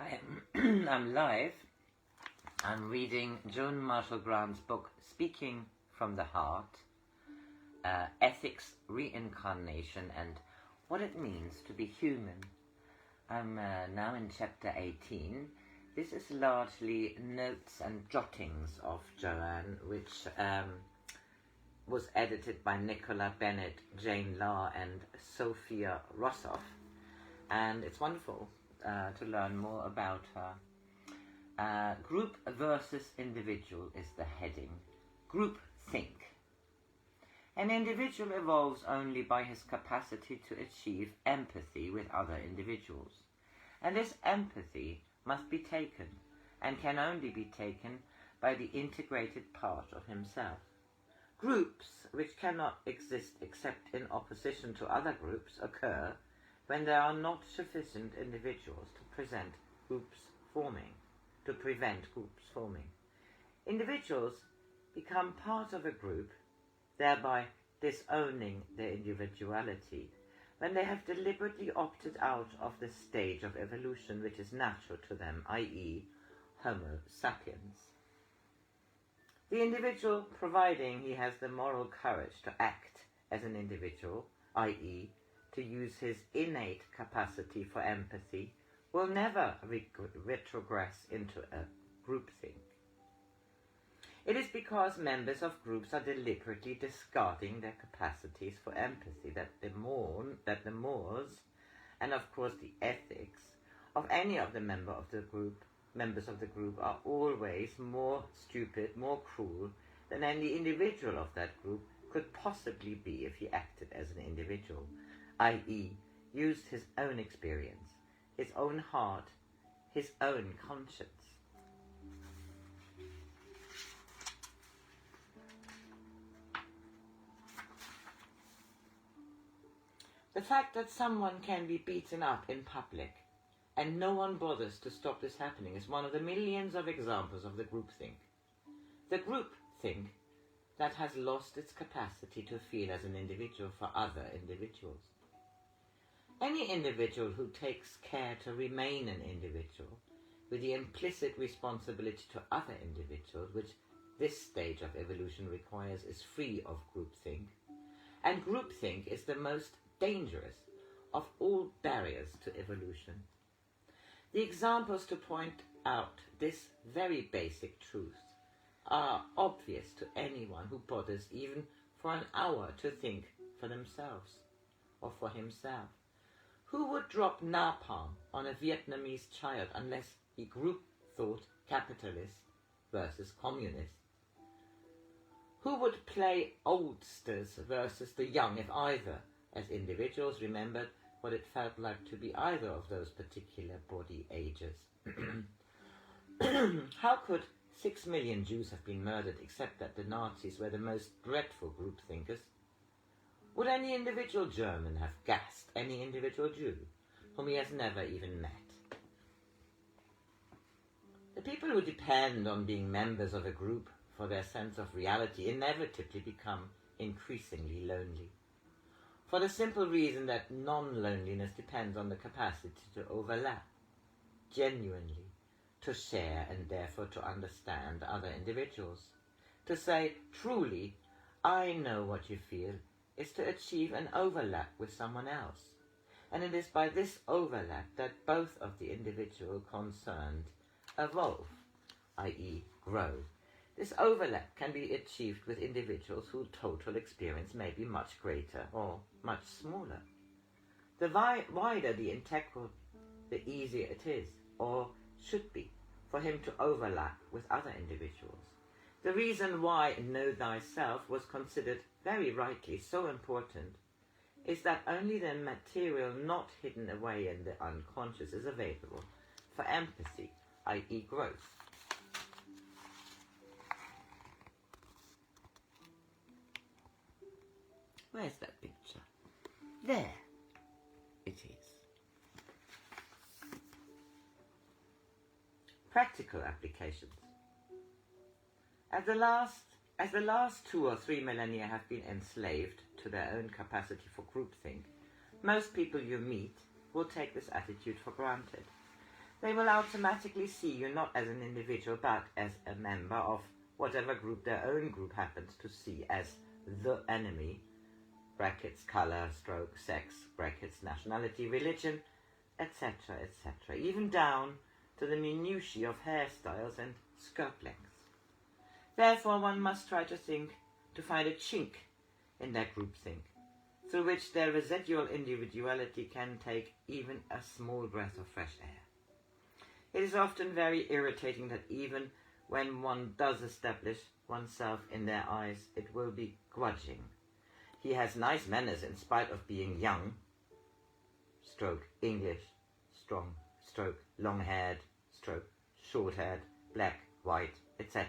I'm live. I'm reading Joan Marshall Grant's book, Speaking from the Heart, Ethics, Reincarnation, and What It Means to be Human. I'm now in chapter 18. This is largely notes and jottings of Joanne, which was edited by Nicola Bennett, Jane Law, and Sophia Rossoff. And it's wonderful to learn more about her. Group versus individual is the heading. Group think. An individual evolves only by his capacity to achieve empathy with other individuals. And this empathy must be taken, and can only be taken by the integrated part of himself. Groups, which cannot exist except in opposition to other groups, occur when there are not sufficient individuals to prevent groups forming. Individuals become part of a group, thereby disowning their individuality, when they have deliberately opted out of the stage of evolution which is natural to them, i.e. Homo sapiens. The individual, providing he has the moral courage to act as an individual, i.e. to use his innate capacity for empathy, will never retrogress into a groupthink. It is because members of groups are deliberately discarding their capacities for empathy that the mores, and of course the ethics, of any of the members of the group are always more stupid, more cruel than any individual of that group could possibly be if he acted as an individual, i.e. used his own experience, his own heart, his own conscience. The fact that someone can be beaten up in public and no one bothers to stop this happening is one of the millions of examples of the groupthink. The groupthink that has lost its capacity to feel as an individual for other individuals. Any individual who takes care to remain an individual with the implicit responsibility to other individuals, which this stage of evolution requires, is free of groupthink. And groupthink is the most dangerous of all barriers to evolution. The examples to point out this very basic truth are obvious to anyone who bothers even for an hour to think for themselves or for himself. Who would drop napalm on a Vietnamese child unless he group thought capitalist versus communist? Who would play oldsters versus the young if either, as individuals, remembered what it felt like to be either of those particular body ages? How could 6 million Jews have been murdered except that the Nazis were the most dreadful group thinkers? Would any individual German have gassed any individual Jew whom he has never even met? The people who depend on being members of a group for their sense of reality inevitably become increasingly lonely, for the simple reason that non-loneliness depends on the capacity to overlap, genuinely, to share and therefore to understand other individuals. To say, truly, I know what you feel, is to achieve an overlap with someone else. And it is by this overlap that both of the individual concerned evolve, i.e. grow. This overlap can be achieved with individuals whose total experience may be much greater or much smaller. The wider the integral, the easier it is, or should be, for him to overlap with other individuals. The reason why Know Thyself was considered very rightly so important is that only the material not hidden away in the unconscious is available for empathy, i.e. growth. Where's that picture? There it is. Practical applications. As the last 2 or 3 millennia have been enslaved to their own capacity for groupthink, most people you meet will take this attitude for granted. They will automatically see you not as an individual, but as a member of whatever group their own group happens to see as the enemy, brackets, color, stroke, sex, brackets, nationality, religion, etc., etc., even down to the minutiae of hairstyles and skirt lengths. Therefore, one must try to find a chink in their groupthink, through which their residual individuality can take even a small breath of fresh air. It is often very irritating that even when one does establish oneself in their eyes, it will be grudging. He has nice manners in spite of being young, stroke, English, strong, stroke, long-haired, stroke, short-haired, black, white, etc.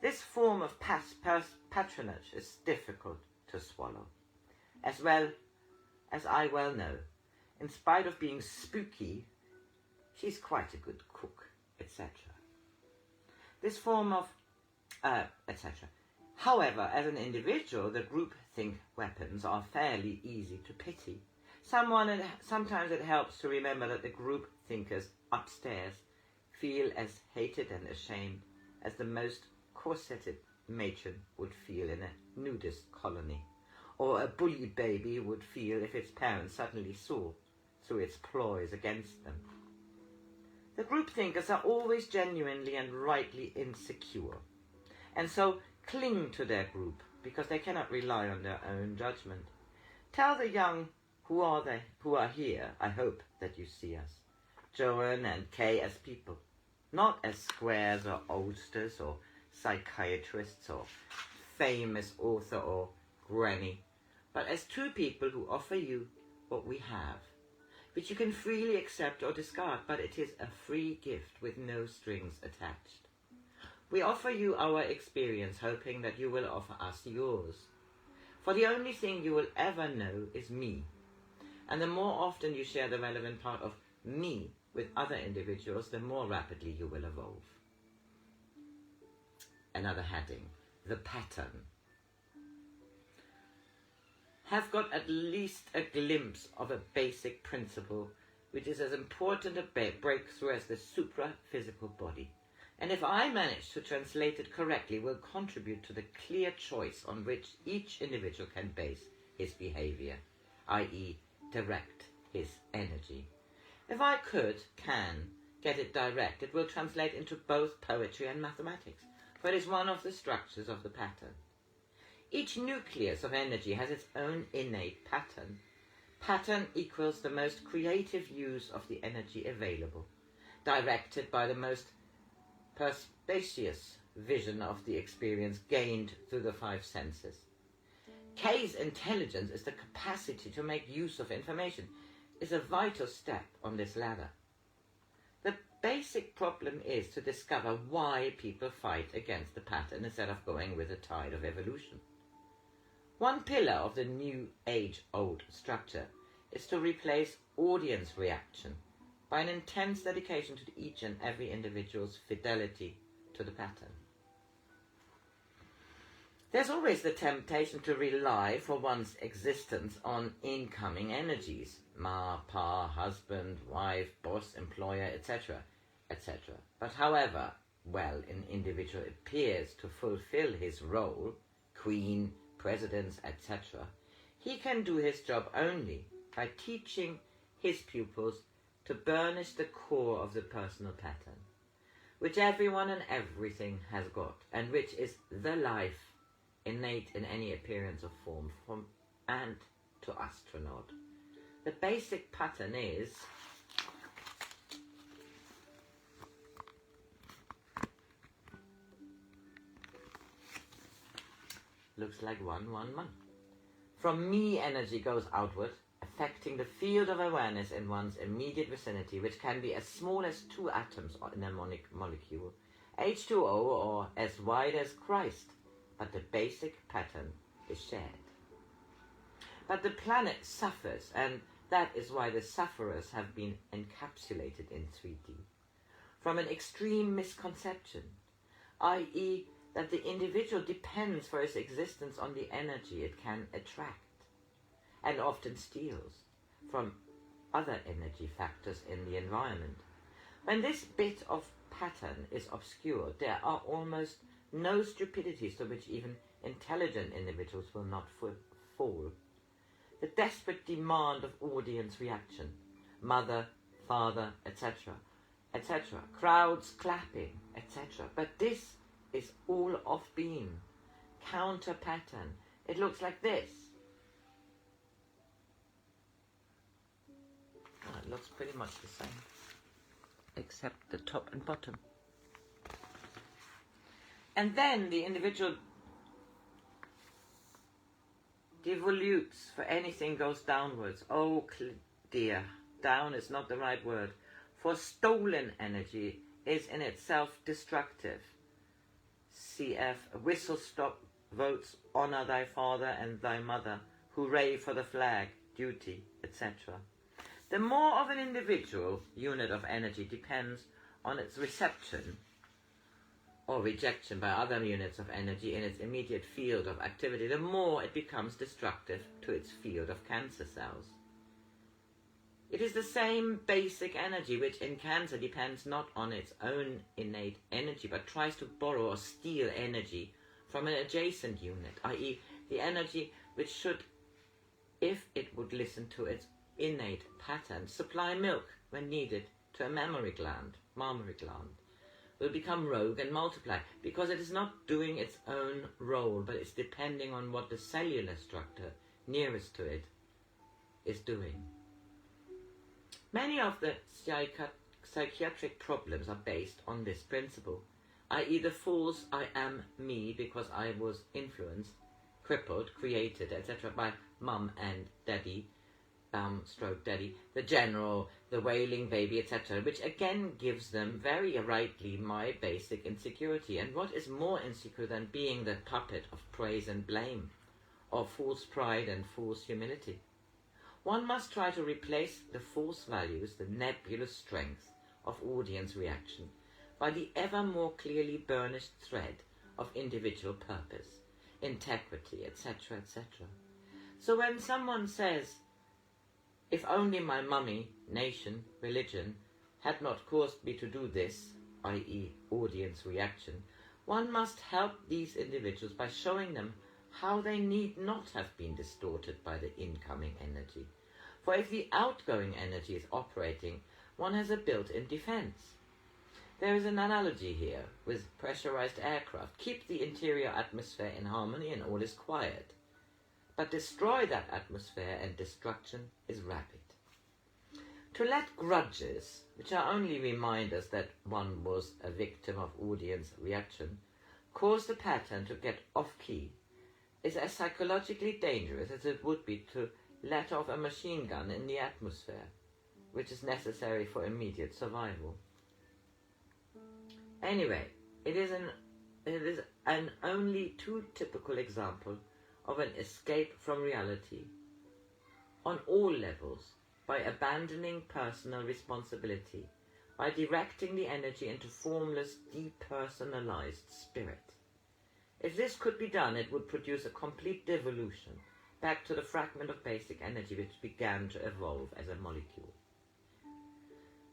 This form of patronage is difficult to swallow. As well as I well know, in spite of being spooky, she's quite a good cook, etc. This form of, etc. However, as an individual, the groupthink weapons are fairly easy to pity. Sometimes it helps to remember that the group thinkers upstairs feel as hated and ashamed as the most corseted matron would feel in a nudist colony, or a bully baby would feel if its parents suddenly saw through its ploys against them. The group thinkers are always genuinely and rightly insecure, and so cling to their group because they cannot rely on their own judgment. Tell the young who are here, I hope that you see us, Joan and Kay, as people, not as squares or oldsters or psychiatrists or famous author or granny, but as two people who offer you what we have, which you can freely accept or discard, but it is a free gift with no strings attached. We offer you our experience, hoping that you will offer us yours. For the only thing you will ever know is me, and the more often you share the relevant part of me with other individuals, the more rapidly you will evolve. Another heading, the pattern. Have got at least a glimpse of a basic principle which is as important a breakthrough as the supra-physical body, and if I manage to translate it correctly, will contribute to the clear choice on which each individual can base his behavior, i.e. direct his energy. If I can get it direct, it will translate into both poetry and mathematics, for it is one of the structures of the pattern. Each nucleus of energy has its own innate pattern. Pattern equals the most creative use of the energy available, directed by the most perspicacious vision of the experience gained through the five senses. Kay's intelligence is the capacity to make use of information, is a vital step on this ladder. The basic problem is to discover why people fight against the pattern instead of going with the tide of evolution. One pillar of the new age-old structure is to replace audience reaction by an intense dedication to each and every individual's fidelity to the pattern. There's always the temptation to rely for one's existence on incoming energies, ma, pa, husband, wife, boss, employer, etc., etc. But however well an individual appears to fulfill his role, queen, presidents, etc., he can do his job only by teaching his pupils to burnish the core of the personal pattern, which everyone and everything has got, and which is the life innate in any appearance of form, from ant to astronaut. The basic pattern is looks like 111. From me, energy goes outward, affecting the field of awareness in one's immediate vicinity, which can be as small as 2 atoms in a molecule, H2O, or as wide as Christ, but the basic pattern is shared. But the planet suffers, and that is why the sufferers have been encapsulated in 3D, from an extreme misconception, i.e., that the individual depends for its existence on the energy it can attract, and often steals from other energy factors in the environment. When this bit of pattern is obscured, there are almost no stupidities to which even intelligent individuals will not fall. The desperate demand of audience reaction, mother, father, etc., etc., crowds clapping, etc. But this is all off beam, counter pattern. It looks like this. Oh, it looks pretty much the same, except the top and bottom. And then the individual devolutes, for anything goes downwards. Oh dear, down is not the right word. For stolen energy is in itself destructive. Cf. Whistle stop votes, honor thy father and thy mother, hooray for the flag, duty, etc. The more of an individual unit of energy depends on its reception or rejection by other units of energy in its immediate field of activity, the more it becomes destructive to its field of cancer cells. It is the same basic energy which in cancer depends not on its own innate energy, but tries to borrow or steal energy from an adjacent unit, i.e. the energy which should, if it would listen to its innate pattern, supply milk when needed to a mammary gland, will become rogue and multiply, because it is not doing its own role, but it's depending on what the cellular structure nearest to it is doing. Many of the psychiatric problems are based on this principle, i.e. the false I am me because I was influenced, crippled, created, etc. by mum and daddy, stroke daddy, the general, the wailing baby, etc., which again gives them very rightly my basic insecurity. And what is more insecure than being the puppet of praise and blame, of false pride and false humility? One must try to replace the false values, the nebulous strength of audience reaction, by the ever more clearly burnished thread of individual purpose, integrity, etc., etc. So when someone says, if only my mummy, nation, religion, had not caused me to do this, i.e. audience reaction, one must help these individuals by showing them how they need not have been distorted by the incoming energy. For if the outgoing energy is operating, one has a built-in defense. There is an analogy here with pressurized aircraft. Keep the interior atmosphere in harmony and all is quiet. But destroy that atmosphere and destruction is rapid. To let grudges, which are only reminders that one was a victim of audience reaction, cause the pattern to get off-key, is as psychologically dangerous as it would be to let off a machine gun in the atmosphere, which is necessary for immediate survival. Anyway, it is an only too typical example of an escape from reality on all levels, by abandoning personal responsibility, by directing the energy into formless, depersonalized spirit. If this could be done, it would produce a complete devolution back to the fragment of basic energy which began to evolve as a molecule.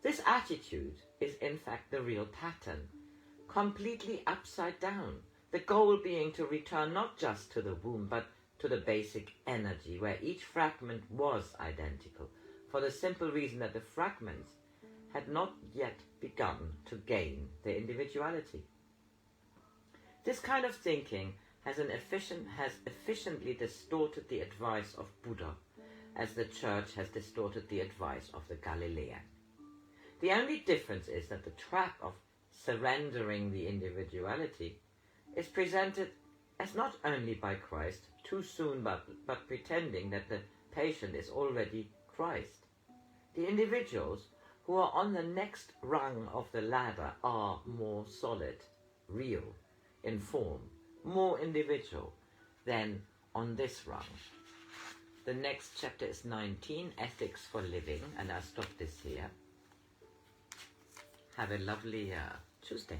This attitude is in fact the real pattern, completely upside down, the goal being to return not just to the womb, but to the basic energy, where each fragment was identical, for the simple reason that the fragments had not yet begun to gain their individuality. This kind of thinking has efficiently distorted the advice of Buddha, as the Church has distorted the advice of the Galilean. The only difference is that the trap of surrendering the individuality is presented as not only by Christ, too soon but pretending that the patient is already Christ. The individuals who are on the next rung of the ladder are more solid, real, in form, more individual than on this rung. The next chapter is 19, Ethics for Living, and I'll stop this here. Have a lovely Tuesday.